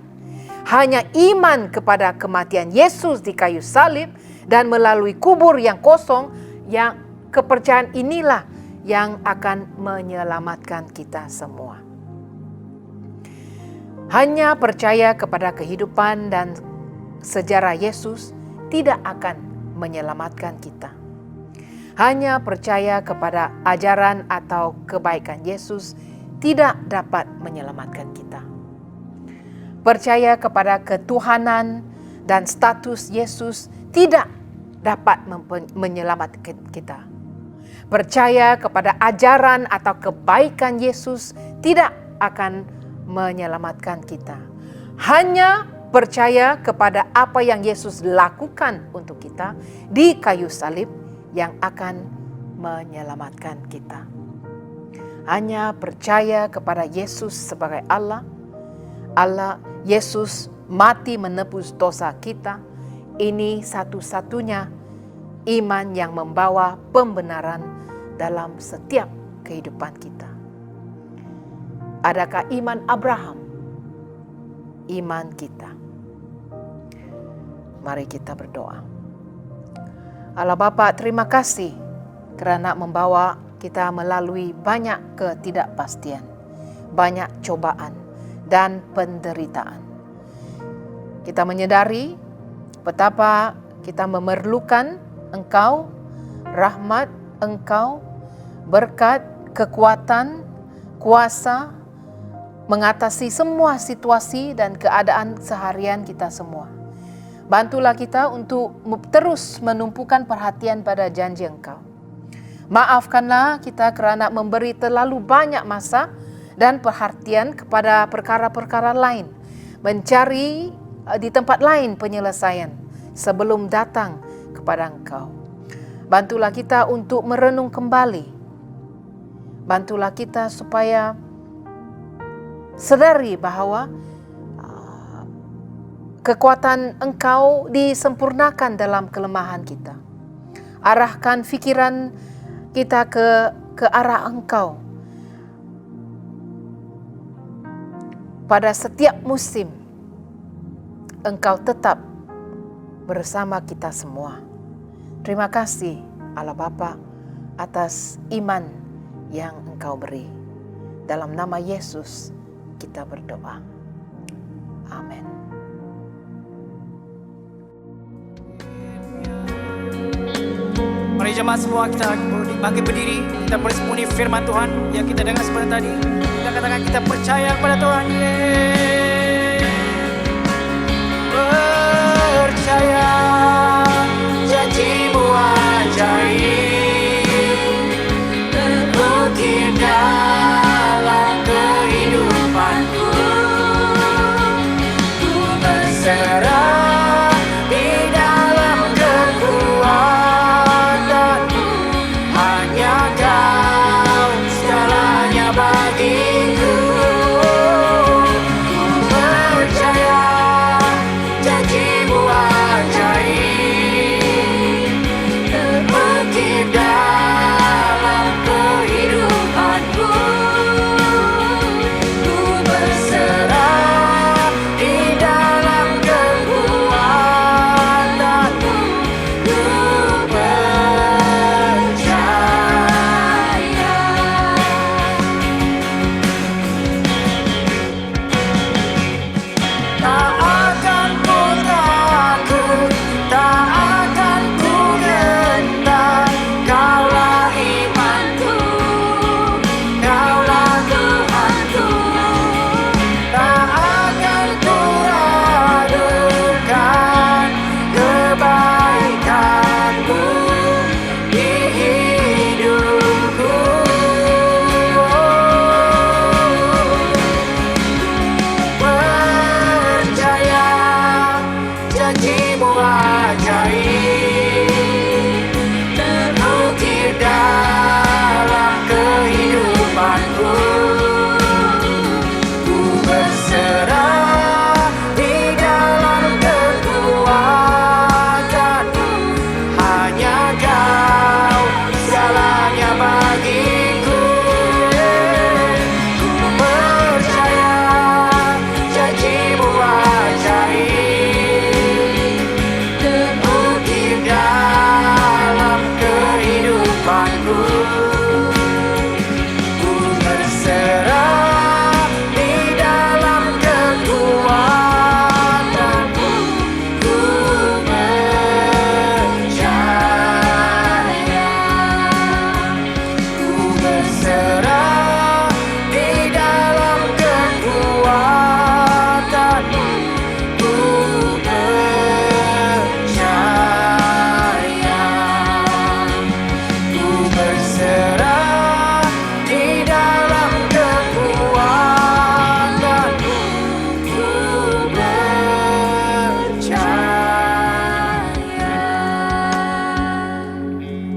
Hanya iman kepada kematian Yesus di kayu salib dan melalui kubur yang kosong, yang kepercayaan inilah yang akan menyelamatkan kita semua. Hanya percaya kepada kehidupan dan sejarah Yesus tidak akan menyelamatkan kita. Hanya percaya kepada ajaran atau kebaikan Yesus tidak dapat menyelamatkan kita. Percaya kepada ketuhanan dan status Yesus tidak dapat menyelamatkan kita. Percaya kepada ajaran atau kebaikan Yesus tidak akan menyelamatkan kita. Hanya percaya kepada apa yang Yesus lakukan untuk kita di kayu salib yang akan menyelamatkan kita. Hanya percaya kepada Yesus sebagai Allah, Yesus mati menebus dosa kita. Ini satu-satunya iman yang membawa pembenaran dalam setiap kehidupan kita. Adakah iman Abraham? Iman kita. Mari kita berdoa. Allah Bapa, terima kasih kerana membawa kita melalui banyak ketidakpastian, banyak cobaan dan penderitaan. Kita menyadari betapa kita memerlukan Engkau, rahmat Engkau, berkat, kekuatan, kuasa, mengatasi semua situasi dan keadaan seharian kita semua. Bantulah kita untuk terus menumpukan perhatian pada janji Engkau. Maafkanlah kita kerana memberi terlalu banyak masa dan perhatian kepada perkara-perkara lain, mencari di tempat lain penyelesaian sebelum datang kepada Engkau. Bantulah kita untuk merenung kembali. Bantulah kita supaya sadari bahawa kekuatan Engkau disempurnakan dalam kelemahan kita. Arahkan fikiran kita ke arah Engkau. Pada setiap musim, Engkau tetap bersama kita semua. Terima kasih Allah Bapa atas iman yang Engkau beri. Dalam nama Yesus kita berdoa. Amin. Mari jemaat semua kita bangkit berdiri, kita bersembunyi firman Tuhan yang kita dengar sebentar tadi. Kita katakan kita percaya kepada Tuhan. Percaya janji-Mu ajaib, terbukti dalam kehidupanku. Ku berserah di dalam kekuatan-Mu, hanya Kau segalanya bagiku. Ku percaya janji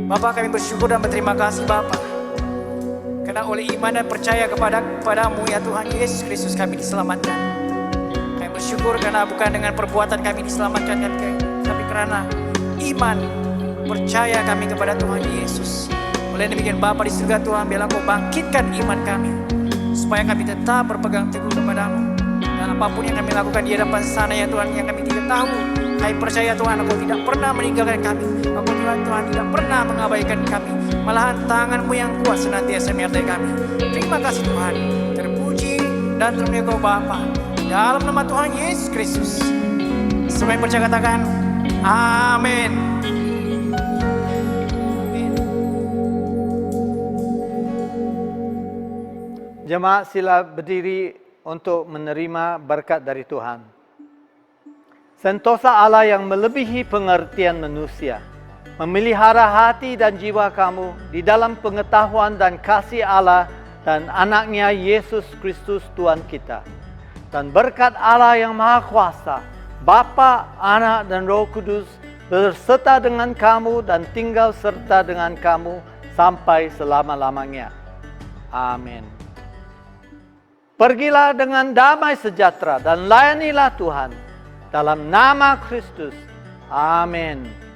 Bapa, kami bersyukur dan berterima kasih Bapa, karena oleh iman dan percaya kepadamu ya Tuhan Yesus Kristus kami diselamatkan. Kami bersyukur karena bukan dengan perbuatan kami diselamatkan, tapi karena iman percaya kami kepada Tuhan Yesus. Oleh demikian Bapa di surga Tuhan, biarlah Kau bangkitkan iman kami, supaya kami tetap berpegang teguh kepadamu. Dan apapun yang kami lakukan di hadapan sana ya Tuhan, yang kami tidak tahu, kami percaya Tuhan, Engkau tidak pernah meninggalkan kami. Engkau Tuhan tidak pernah mengabaikan kami. Malahan tangan-Mu yang kuat senantiasa menyertai kami. Terima kasih Tuhan. Terpuji dan termulia Kau Bapa. Dalam nama Tuhan Yesus Kristus. Semua yang percaya katakan, amin. Jemaat sila berdiri untuk menerima berkat dari Tuhan. Sentosa Allah yang melebihi pengertian manusia, memelihara hati dan jiwa kamu di dalam pengetahuan dan kasih Allah dan anaknya Yesus Kristus Tuhan kita. Dan berkat Allah yang Maha Kuasa, Bapa, Anak dan Roh Kudus berserta dengan kamu dan tinggal serta dengan kamu sampai selama-lamanya. Amin. Pergilah dengan damai sejahtera dan layanilah Tuhan dalam nama Kristus. Amin.